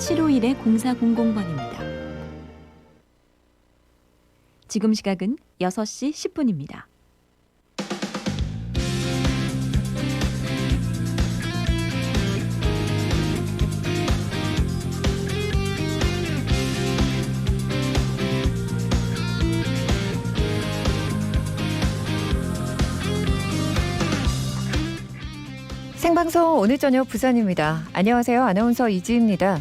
751-0400번입니다. 지금 시각은 6시 10분입니다. 생방송 오늘 저녁 부산입니다. 안녕하세요. 아나운서 이지입니다.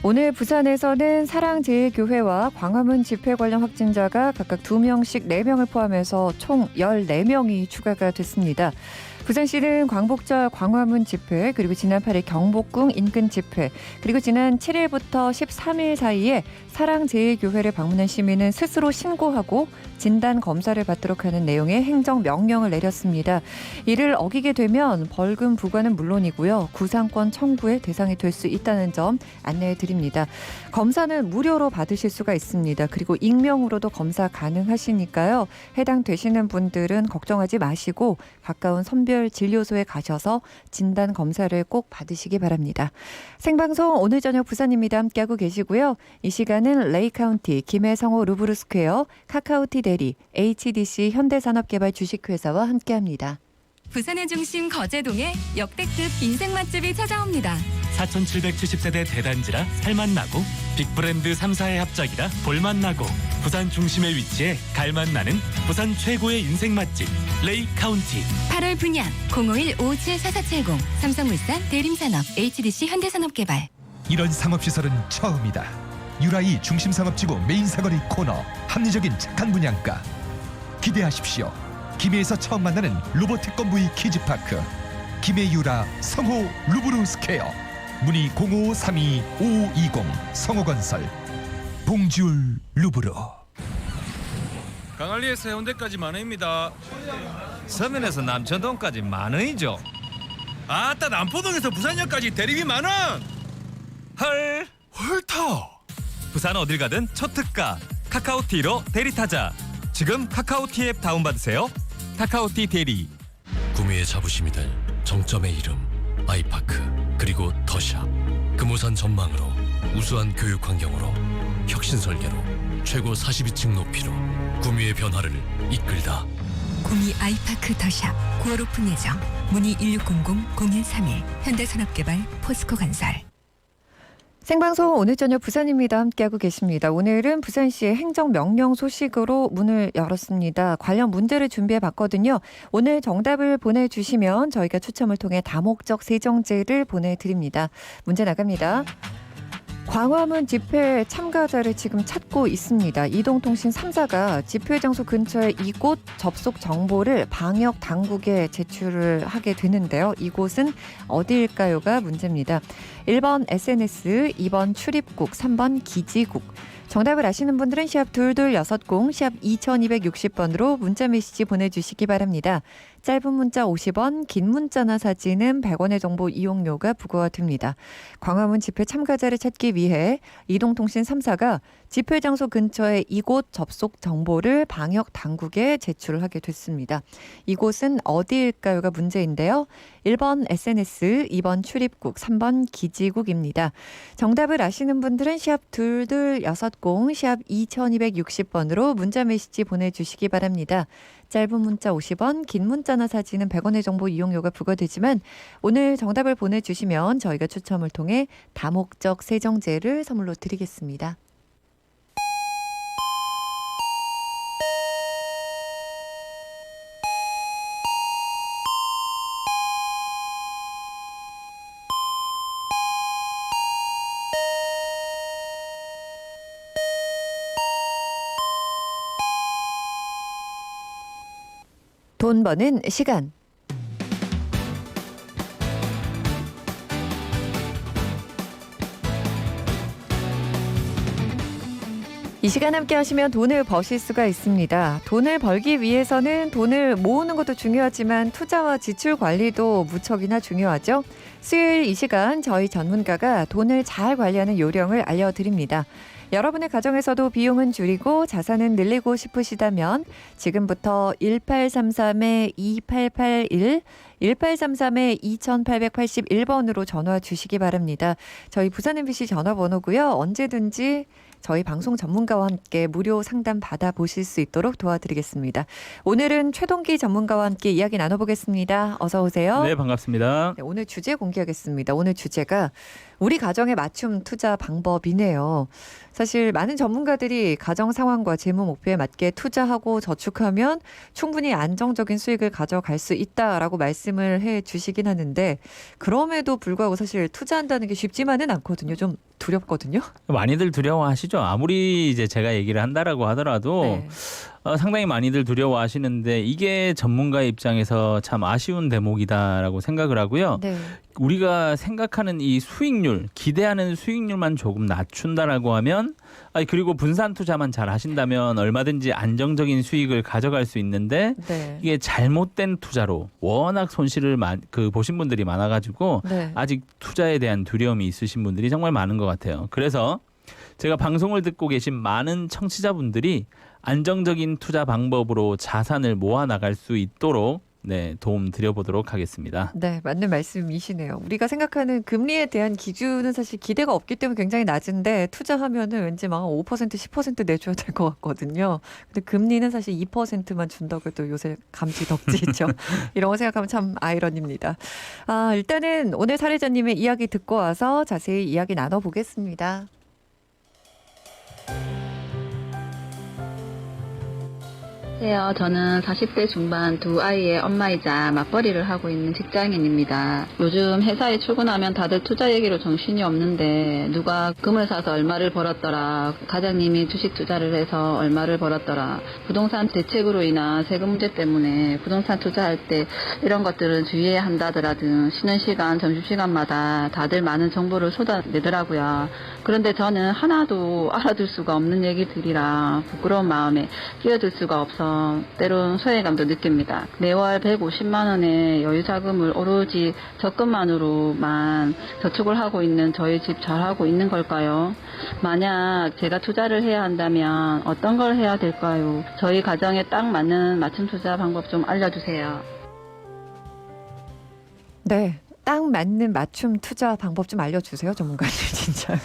오늘 부산에서는 사랑제일교회와 광화문 집회 관련 확진자가 각각 2명씩 4명을 포함해서 총 14명이 추가가 됐습니다. 부산시는 광복절 광화문 집회, 그리고 지난 8일 경복궁 인근 집회, 그리고 지난 7일부터 13일 사이에 사랑제일교회를 방문한 시민은 스스로 신고하고 진단 검사를 받도록 하는 내용의 행정명령을 내렸습니다. 이를 어기게 되면 벌금 부과는 물론이고요. 구상권 청구의 대상이 될 수 있다는 점 안내해 드립니다. 검사는 무료로 받으실 수가 있습니다. 그리고 익명으로도 검사 가능하시니까요. 해당되시는 분들은 걱정하지 마시고 가까운 선별진료소에 가셔서 진단 검사를 꼭 받으시기 바랍니다. 생방송 오늘 저녁 부산입니다. 함께하고 계시고요. 이 시간은 레이카운티 김해성호 루브르스퀘어 카카오티 대리 HDC 현대산업개발 주식회사와 함께합니다. 부산의 중심 거제동에 역대급 인생 맛집이 찾아옵니다. 4,770세대 대단지라 살맛나고 빅브랜드 3사의 합작이라 볼맛나고 부산 중심에 위치해 갈맛나는 부산 최고의 인생 맛집 레이카운티. 8월 분양 051-557-4470 삼성물산 대림산업 HDC 현대산업개발. 이런 상업시설은 처음이다. 유라이 중심상업지구 메인사거리 코너 합리적인 착한 분양가 기대하십시오. 김해에서 처음 만나는 로봇 건부이 키즈파크 김해유라 성호 루브르스퀘어 문의 0532-5520 성호건설 봉지울 루브르. 강한리에서 해운대까지 만원입니다. 서면에서 남천동까지 만원이죠. 아따 남포동에서 부산역까지 대리비 만원. 헐 헐터. 부산 어딜 가든 첫 특가 카카오티로 대리 타자. 지금 카카오티 앱 다운받으세요. 카카오티 대리. 구미의 자부심이 될 정점의 이름 아이파크, 그리고 더샵. 금호산 전망으로 우수한 교육 환경으로 혁신 설계로 최고 42층 높이로 구미의 변화를 이끌다. 구미 아이파크 더샵 9월 오픈 예정. 문의 1600-0131 현대산업개발 포스코건설. 생방송 오늘 저녁 부산입니다. 함께하고 계십니다. 오늘은 부산시의 행정명령 소식으로 문을 열었습니다. 관련 문제를 준비해봤거든요. 오늘 정답을 보내주시면 저희가 추첨을 통해 다목적 세정제를 보내드립니다. 문제 나갑니다. 광화문 집회 참가자를 지금 찾고 있습니다. 이동통신 3사가 집회 장소 근처에 이곳 접속 정보를 방역 당국에 제출을 하게 되는데요. 이곳은 어디일까요가 문제입니다. 1번 SNS, 2번 출입국, 3번 기지국. 정답을 아시는 분들은 샵 2260, 샵 2260번으로 문자메시지 보내주시기 바랍니다. 짧은 문자 50원, 긴 문자나 사진은 100원의 정보 이용료가 부과가 됩니다. 광화문 집회 참가자를 찾기 위해 이동통신 3사가 집회 장소 근처에 이곳 접속 정보를 방역 당국에 제출을 하게 됐습니다. 이곳은 어디일까요가 문제인데요. 1번 SNS, 2번 출입국, 3번 기지국입니다. 정답을 아시는 분들은 샵 2260, 샵 2260번으로 문자메시지 보내주시기 바랍니다. 짧은 문자 50원, 긴 문자나 사진은 100원의 정보 이용료가 부과되지만 오늘 정답을 보내주시면 저희가 추첨을 통해 다목적 세정제를 선물로 드리겠습니다. 돈 버는 시간. 이 시간 함께 하시면 돈을 버실 수가 있습니다. 돈을 벌기 위해서는 돈을 모으는 것도 중요하지만 투자와 지출 관리도 무척이나 중요하죠. 수요일 이 시간 저희 전문가가 돈을 잘 관리하는 요령을 알려드립니다. 여러분의 가정에서도 비용은 줄이고 자산은 늘리고 싶으시다면 지금부터 1833-2881 1833-2881번으로 전화 주시기 바랍니다. 저희 부산 MBC 전화번호고요. 언제든지 저희 방송 전문가와 함께 무료 상담 받아보실 수 있도록 도와드리겠습니다. 오늘은 최동기 전문가와 함께 이야기 나눠보겠습니다. 어서 오세요. 네, 반갑습니다. 네, 오늘 주제 공개하겠습니다. 오늘 주제가 우리 가정의 맞춤 투자 방법이네요. 사실 많은 전문가들이 가정 상황과 재무 목표에 맞게 투자하고 저축하면 충분히 안정적인 수익을 가져갈 수 있다라고 말씀을 해 주시긴 하는데 그럼에도 불구하고 사실 투자한다는 게 쉽지만은 않거든요. 좀 두렵거든요. 많이들 두려워하시죠. 아무리 이제 제가 얘기를 한다라고 하더라도 네. 상당히 많이들 두려워하시는데 이게 전문가의 입장에서 참 아쉬운 대목이다라고 생각을 하고요. 네. 우리가 생각하는 이 수익률, 기대하는 수익률만 조금 낮춘다라고 하면 그리고 분산 투자만 잘 하신다면 얼마든지 안정적인 수익을 가져갈 수 있는데 네. 이게 잘못된 투자로 워낙 손실을 보신 분들이 많아가지고 네. 아직 투자에 대한 두려움이 있으신 분들이 정말 많은 것 같아요. 그래서 제가 방송을 듣고 계신 많은 청취자분들이 안정적인 투자 방법으로 자산을 모아 나갈 수 있도록 도움 드려보도록 하겠습니다. 네, 맞는 말씀이시네요. 우리가 생각하는 금리에 대한 기준은 사실 기대가 없기 때문에 굉장히 낮은데 투자하면은 왠지 막 5%, 10% 내줘야 될 것 같거든요. 근데 금리는 사실 2%만 준다고 해도 요새 감지덕지 있죠. 이런 거 생각하면 참 아이러니입니다. 일단은 오늘 사례자님의 이야기 듣고 와서 자세히 이야기 나눠보겠습니다. 안녕하세요. 저는 40대 중반 두 아이의 엄마이자 맞벌이를 하고 있는 직장인입니다. 요즘 회사에 출근하면 다들 투자 얘기로 정신이 없는데 누가 금을 사서 얼마를 벌었더라, 과장님이 주식 투자를 해서 얼마를 벌었더라, 부동산 대책으로 인한 세금 문제 때문에 부동산 투자할 때 이런 것들은 주의해야 한다더라 등 쉬는 시간, 점심시간마다 다들 많은 정보를 쏟아내더라고요. 그런데 저는 하나도 알아둘 수가 없는 얘기들이라 부끄러운 마음에 끼어들 수가 없어 때론 소외감도 느낍니다. 매월 150만 원의 여유 자금을 오로지 적금만으로만 저축을 하고 있는 저희 집 잘하고 있는 걸까요? 만약 제가 투자를 해야 한다면 어떤 걸 해야 될까요? 저희 가정에 딱 맞는 맞춤 투자 방법 좀 알려주세요. 네. 딱 맞는 맞춤 투자 방법 좀 알려주세요, 전문가님. 진짜요.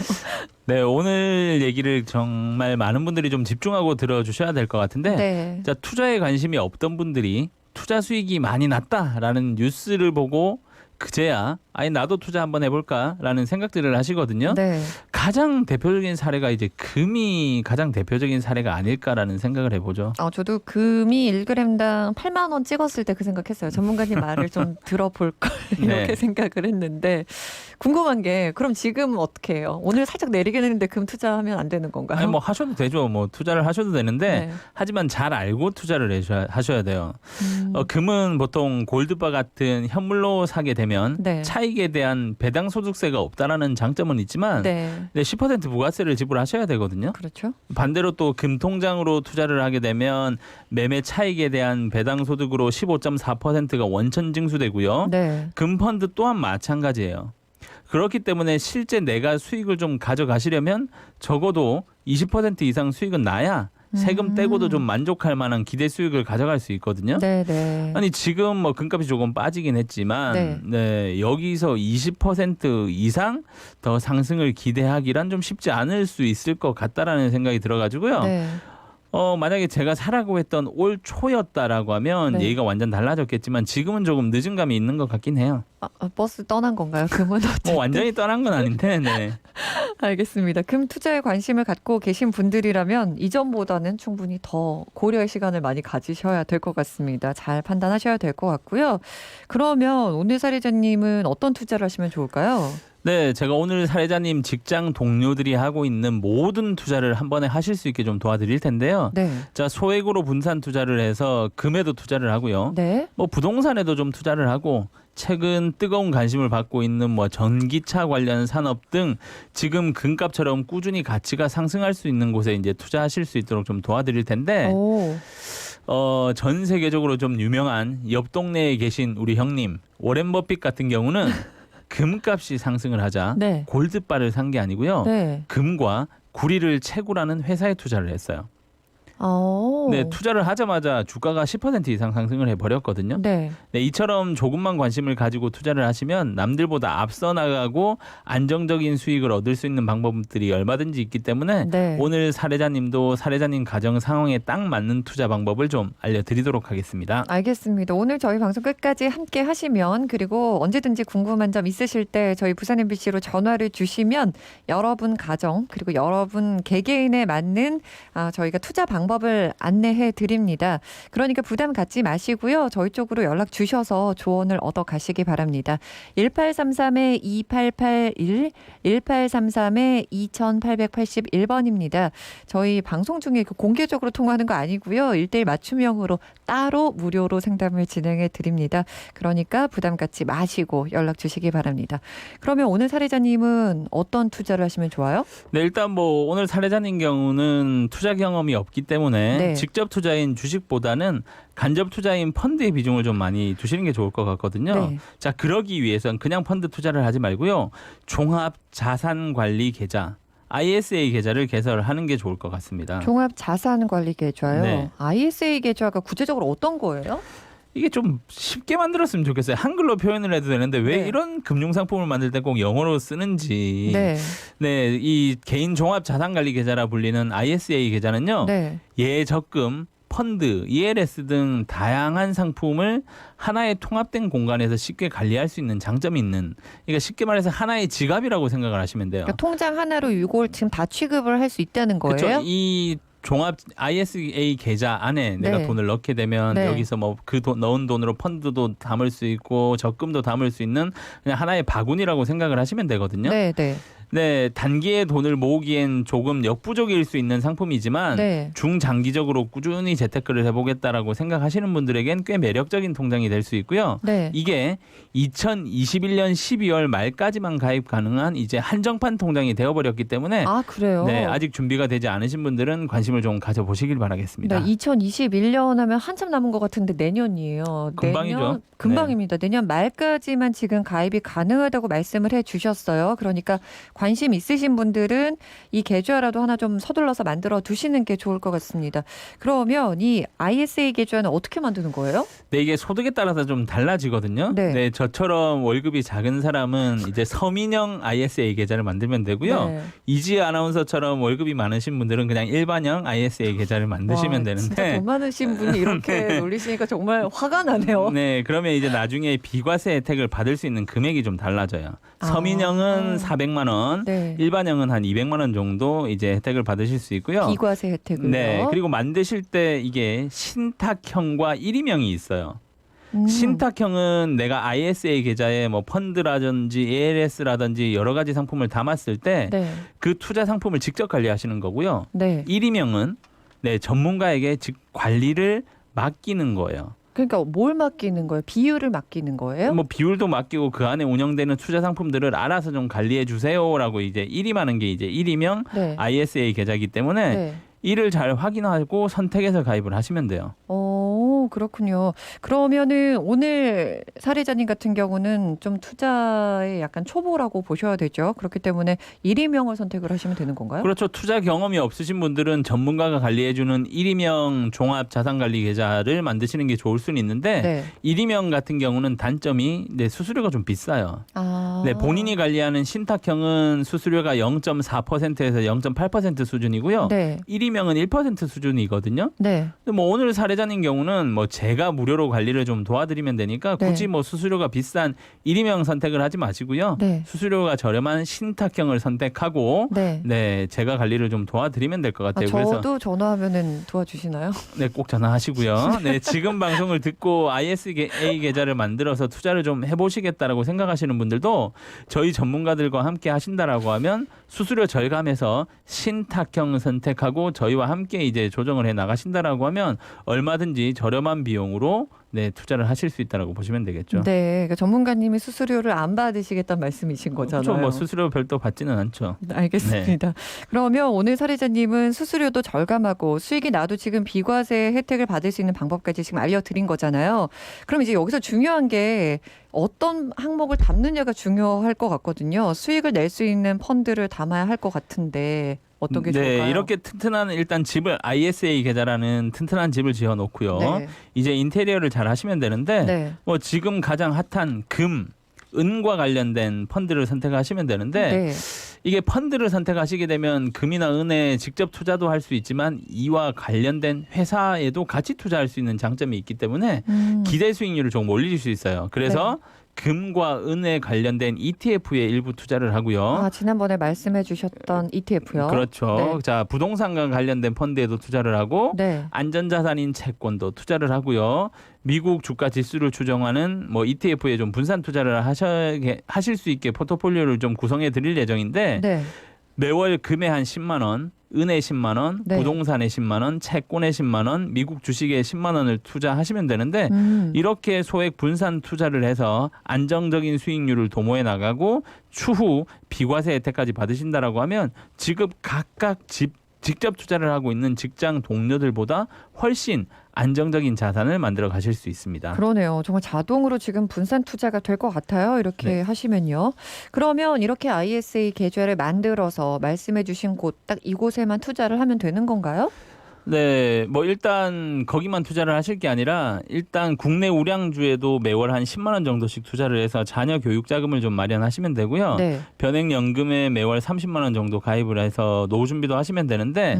네, 오늘 얘기를 정말 많은 분들이 좀 집중하고 들어주셔야 될 것 같은데 네. 자, 투자에 관심이 없던 분들이 투자 수익이 많이 났다라는 뉴스를 보고 그제야 나도 투자 한번 해볼까라는 생각들을 하시거든요. 네. 가장 대표적인 사례가 이제 금이 가장 대표적인 사례가 아닐까라는 생각을 해보죠. 저도 금이 1g당 8만 원 찍었을 때 그 생각했어요. 전문가님 말을 좀 들어볼 걸 이렇게 네. 생각을 했는데 궁금한 게 그럼 지금 어떻게 해요? 오늘 살짝 내리긴 했는데 금 투자하면 안 되는 건가요? 뭐 하셔도 되죠. 뭐 투자를 하셔도 되는데 네. 하지만 잘 알고 투자를 하셔야 돼요. 금은 보통 골드바 같은 현물로 사게 되면 네. 차익에 대한 배당 소득세가 없다라는 장점은 있지만 네. 10% 부가세를 지불하셔야 되거든요. 그렇죠. 반대로 또 금통장으로 투자를 하게 되면 매매 차익에 대한 배당 소득으로 15.4%가 원천 징수되고요. 네. 금펀드 또한 마찬가지예요. 그렇기 때문에 실제 내가 수익을 좀 가져가시려면 적어도 20% 이상 수익은 나야 세금 떼고도 좀 만족할 만한 기대 수익을 가져갈 수 있거든요. 네, 네. 아니 지금 뭐 금값이 조금 빠지긴 했지만 네. 여기서 20% 이상 더 상승을 기대하기란 좀 쉽지 않을 수 있을 것 같다라는 생각이 들어가지고요. 네. 만약에 제가 사라고 했던 올 초였다라고 하면 네. 얘기가 완전 달라졌겠지만 지금은 조금 늦은 감이 있는 것 같긴 해요. 버스 떠난 건가요? 금은 어쨌든. 뭐 완전히 떠난 건 아닌데. 네. 알겠습니다. 금 투자에 관심을 갖고 계신 분들이라면 이전보다는 충분히 더 고려의 시간을 많이 가지셔야 될 것 같습니다. 잘 판단하셔야 될 것 같고요. 그러면 오늘 사례자님은 어떤 투자를 하시면 좋을까요? 네, 제가 오늘 사례자님 직장 동료들이 하고 있는 모든 투자를 한 번에 하실 수 있게 좀 도와드릴 텐데요. 네. 자, 소액으로 분산 투자를 해서 금에도 투자를 하고요. 네. 뭐 부동산에도 좀 투자를 하고 최근 뜨거운 관심을 받고 있는 뭐 전기차 관련 산업 등 지금 금값처럼 꾸준히 가치가 상승할 수 있는 곳에 이제 투자하실 수 있도록 좀 도와드릴 텐데 오. 전 세계적으로 좀 유명한 옆 동네에 계신 우리 형님 워렌 버핏 같은 경우는 금값이 상승을 하자 네. 골드바를 산 게 아니고요. 네. 금과 구리를 채굴하는 회사에 투자를 했어요. 오. 네, 투자를 하자마자 주가가 10% 이상 상승을 해버렸거든요. 네. 네, 이처럼 조금만 관심을 가지고 투자를 하시면 남들보다 앞서 나가고 안정적인 수익을 얻을 수 있는 방법들이 얼마든지 있기 때문에 네. 오늘 사례자님도 사례자님 가정 상황에 딱 맞는 투자 방법을 좀 알려드리도록 하겠습니다. 알겠습니다. 오늘 저희 방송 끝까지 함께 하시면 그리고 언제든지 궁금한 점 있으실 때 저희 부산 MBC로 전화를 주시면 여러분 가정 그리고 여러분 개개인에 맞는 저희가 투자 방법을 안내해 드립니다. 그러니까 부담 갖지 마시고요. 저희 쪽으로 연락 주셔서 조언을 얻어 가시기 바랍니다. 1833-2881, 1833-2881번입니다. 저희 방송 중에 공개적으로 통화하는 거 아니고요. 1:1 맞춤형으로 따로 무료로 상담을 진행해 드립니다. 그러니까 부담 갖지 마시고 연락 주시기 바랍니다. 그러면 오늘 사례자님은 어떤 투자를 하시면 좋아요? 네, 일단 뭐 오늘 사례자님 경우는 투자 경험이 없기 때문에 네. 직접 투자인 주식보다는 간접 투자인 펀드의 비중을 좀 많이 두시는 게 좋을 것 같거든요. 네. 자, 그러기 위해서는 그냥 펀드 투자를 하지 말고요. 종합 자산 관리 계좌 ISA 계좌를 개설하는 게 좋을 것 같습니다. 종합 자산 관리 계좌요. 네. ISA 계좌가 구체적으로 어떤 거예요? 이게 좀 쉽게 만들었으면 좋겠어요. 한글로 표현을 해도 되는데 왜 네. 이런 금융상품을 만들 때 꼭 영어로 쓰는지. 네. 네, 이 개인 종합 자산 관리 계좌라 불리는 ISA 계좌는요. 네. 예적금, 펀드, ELS 등 다양한 상품을 하나의 통합된 공간에서 쉽게 관리할 수 있는 장점이 있는, 그러니까 쉽게 말해서 하나의 지갑이라고 생각을 하시면 돼요. 그러니까 통장 하나로 이걸 지금 다 취급을 할 수 있다는 거예요? 그렇죠. 이 종합 ISA 계좌 안에 내가 네. 돈을 넣게 되면 네. 여기서 뭐 그 넣은 돈으로 펀드도 담을 수 있고 적금도 담을 수 있는 그냥 하나의 바구니라고 생각을 하시면 되거든요. 네, 네. 네, 단기에 돈을 모으기엔 조금 역부족일 수 있는 상품이지만 네. 중장기적으로 꾸준히 재테크를 해보겠다라고 생각하시는 분들에겐 꽤 매력적인 통장이 될 수 있고요. 네. 이게 2021년 12월 말까지만 가입 가능한 이제 한정판 통장이 되어버렸기 때문에 아, 그래요? 네, 아직 준비가 되지 않으신 분들은 관심을 좀 가져보시길 바라겠습니다. 네, 2021년 하면 한참 남은 것 같은데 내년이에요. 금방이죠. 내년, 금방입니다. 내년 말까지만 지금 가입이 가능하다고 말씀을 해주셨어요. 그러니까 관심 있으신 분들은 이 계좌라도 하나 좀 서둘러서 만들어 두시는 게 좋을 것 같습니다. 그러면 이 ISA 계좌는 어떻게 만드는 거예요? 네, 이게 소득에 따라서 좀 달라지거든요. 네. 저처럼 월급이 작은 사람은 이제 서민형 ISA 계좌를 만들면 되고요. 네. 이지 아나운서처럼 월급이 많으신 분들은 그냥 일반형 ISA 계좌를 만드시면 와, 되는데. 진짜 돈 많으신 분이 이렇게 놀리시니까 정말 화가 나네요. 네, 그러면 이제 나중에 비과세 혜택을 받을 수 있는 금액이 좀 달라져요. 서민형은 400만 원, 네. 일반형은 한 200만 원 정도 이제 혜택을 받으실 수 있고요. 비과세 혜택을요. 네, 그리고 만드실 때 이게 신탁형과 일임형이 있어요. 신탁형은 내가 ISA 계좌에 뭐 펀드라든지 ALS라든지 여러 가지 상품을 담았을 때 그 네. 투자 상품을 직접 관리하시는 거고요. 네. 일임형은 네, 전문가에게 즉 관리를 맡기는 거예요. 그러니까 뭘 맡기는 거예요? 비율을 맡기는 거예요? 뭐 비율도 맡기고 그 안에 운영되는 투자 상품들을 알아서 좀 관리해 주세요라고 이제 일임하는 게 이제 일임형 네. ISA 계좌이기 때문에 네. 이를 잘 확인하고 선택해서 가입을 하시면 돼요. 그렇군요. 그러면은 오늘 사례자님 같은 경우는 좀 투자에 약간 초보라고 보셔야 되죠. 그렇기 때문에 일임형을 선택을 하시면 되는 건가요? 그렇죠. 투자 경험이 없으신 분들은 전문가가 관리해주는 일임형 종합 자산관리 계좌를 만드시는 게 좋을 수는 있는데 네. 일임형 같은 경우는 단점이 수수료가 좀 비싸요. 아. 네, 본인이 관리하는 신탁형은 수수료가 0.4%에서 0.8% 수준이고요. 네. 일임형은 1% 수준이거든요. 네. 근데 뭐 오늘 사례자님 경우는 뭐 뭐 제가 무료로 관리를 좀 도와드리면 되니까 네. 굳이 뭐 수수료가 비싼 1인명 선택을 하지 마시고요. 네. 수수료가 저렴한 신탁형을 선택하고 네. 네, 제가 관리를 좀 도와드리면 될 것 같아요. 그래서 저도 전화하면은 도와주시나요? 네, 꼭 전화하시고요. 네, 지금 방송을 듣고 ISA 계좌를 만들어서 투자를 좀 해보시겠다라고 생각하시는 분들도 저희 전문가들과 함께 하신다라고 하면 수수료 절감해서 신탁형 선택하고 저희와 함께 이제 조정을 해 나가신다라고 하면 얼마든지 저렴한 비용으로 네, 투자를 하실 수 있다라고 보시면 되겠죠. 네, 그러니까 전문가님이 수수료를 안 받으시겠다는 말씀이신 거잖아요. 그렇죠. 뭐 수수료 별도 받지는 않죠. 알겠습니다. 그러면 오늘 사례자님은 수수료도 절감하고 수익이 나도 지금 비과세 혜택을 받을 수 있는 방법까지 지금 알려드린 거잖아요. 그럼 이제 여기서 중요한 게 어떤 항목을 담느냐가 중요할 것 같거든요. 수익을 낼 수 있는 펀드를 담아야 할 것 같은데 어떤 게 좋을까요? 네, 이렇게 튼튼한 일단 집을 ISA 계좌라는 튼튼한 집을 지어 놓고요. 네. 이제 인테리어를 잘 하시면 되는데 네. 뭐 지금 가장 핫한 금, 은과 관련된 펀드를 선택하시면 되는데 네. 이게 펀드를 선택하시게 되면 금이나 은에 직접 투자도 할 수 있지만 이와 관련된 회사에도 같이 투자할 수 있는 장점이 있기 때문에 기대 수익률을 조금 올릴 수 있어요. 그래서 금과 은에 관련된 ETF에 일부 투자를 하고요. 아, 지난번에 말씀해 주셨던 ETF요. 그렇죠. 네. 자, 부동산과 관련된 펀드에도 투자를 하고 네. 안전자산인 채권도 투자를 하고요. 미국 주가 지수를 추정하는 뭐 ETF에 좀 분산 투자를 하실 수 있게 포트폴리오를 좀 구성해 드릴 예정인데 네. 매월 금에 한 10만 원, 은에 10만 원, 네. 부동산에 10만 원, 채권에 10만 원, 미국 주식에 10만 원을 투자하시면 되는데 이렇게 소액 분산 투자를 해서 안정적인 수익률을 도모해 나가고 추후 비과세 혜택까지 받으신다라고 하면 지금 각각 직접 투자를 하고 있는 직장 동료들보다 훨씬 안정적인 자산을 만들어 가실 수 있습니다. 그러네요. 정말 자동으로 지금 분산 투자가 될 것 같아요. 이렇게 네. 하시면요. 그러면 이렇게 ISA 계좌를 만들어서 말씀해 주신 곳 딱 이곳에만 투자를 하면 되는 건가요? 네, 뭐 일단 거기만 투자를 하실 게 아니라 일단 국내 우량주에도 매월 한 10만 원 정도씩 투자를 해서 자녀 교육 자금을 좀 마련하시면 되고요. 네. 변액연금에 매월 30만 원 정도 가입을 해서 노후 준비도 하시면 되는데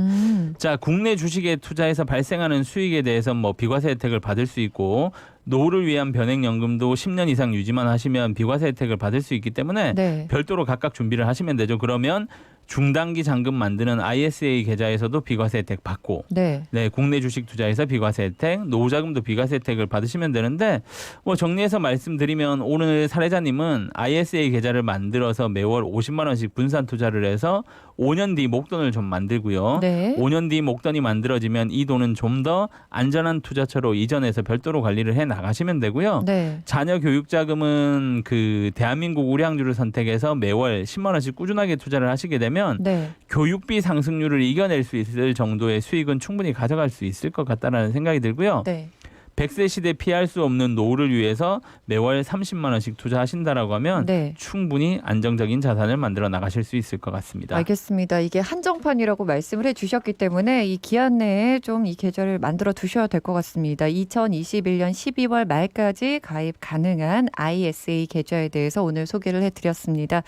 자, 국내 주식에 투자해서 발생하는 수익에 대해서 뭐 비과세 혜택을 받을 수 있고 노후를 위한 변액연금도 10년 이상 유지만 하시면 비과세 혜택을 받을 수 있기 때문에 네. 별도로 각각 준비를 하시면 되죠. 그러면 중단기 잔금 만드는 ISA 계좌에서도 비과세 혜택 받고 네. 네, 국내 주식 투자에서 비과세 혜택, 노후자금도 비과세 혜택을 받으시면 되는데 뭐 정리해서 말씀드리면 오늘 사례자님은 ISA 계좌를 만들어서 매월 50만 원씩 분산 투자를 해서 5년 뒤 목돈을 좀 만들고요. 네. 5년 뒤 목돈이 만들어지면 이 돈은 좀 더 안전한 투자처로 이전해서 별도로 관리를 해 나가시면 되고요. 네. 자녀 교육 자금은 그 대한민국 우량주를 선택해서 매월 10만 원씩 꾸준하게 투자를 하시게 되면 네. 교육비 상승률을 이겨낼 수 있을 정도의 수익은 충분히 가져갈 수 있을 것 같다라는 생각이 들고요. 네. 100세 시대 피할 수 없는 노후를 위해서 매월 30만 원씩 투자하신다라고 하면 네. 충분히 안정적인 자산을 만들어 나가실 수 있을 것 같습니다. 알겠습니다. 이게 한정판이라고 말씀을 해주셨기 때문에 이 기한 내에 좀 이 계좌를 만들어 두셔야 될 것 같습니다. 2021년 12월 말까지 가입 가능한 ISA 계좌에 대해서 오늘 소개를 해드렸습니다.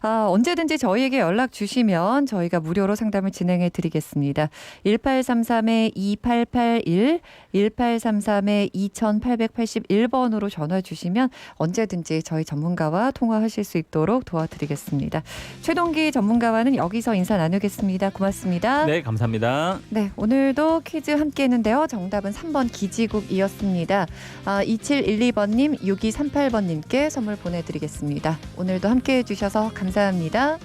언제든지 저희에게 연락 주시면 저희가 무료로 상담을 진행해 드리겠습니다. 1833-2881, 1833-2881번으로 전화 주시면 언제든지 저희 전문가와 통화하실 수 있도록 도와드리겠습니다. 최동기 전문가와는 여기서 인사 나누겠습니다. 고맙습니다. 네, 감사합니다. 네, 오늘도 퀴즈 함께 했는데요. 정답은 3번 기지국이었습니다. 2712번님, 6238번님께 선물 보내드리겠습니다. 오늘도 함께 해주셔서 감사합니다.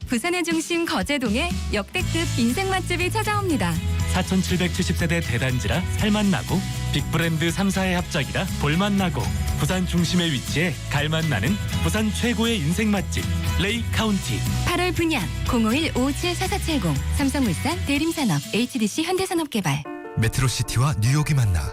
부산의 중심 거제동에 역대급 인생 맛집이 찾아옵니다. 4,770세대 대단지라 살맛나고 빅브랜드 3사의 합작이라 볼맛나고 부산 중심에 위치해 갈맛나는 부산 최고의 인생 맛집 레이 카운티. 8월 분양 051-557-4470 삼성물산 대림산업 HDC 현대산업개발. 메트로시티와 뉴욕이 만나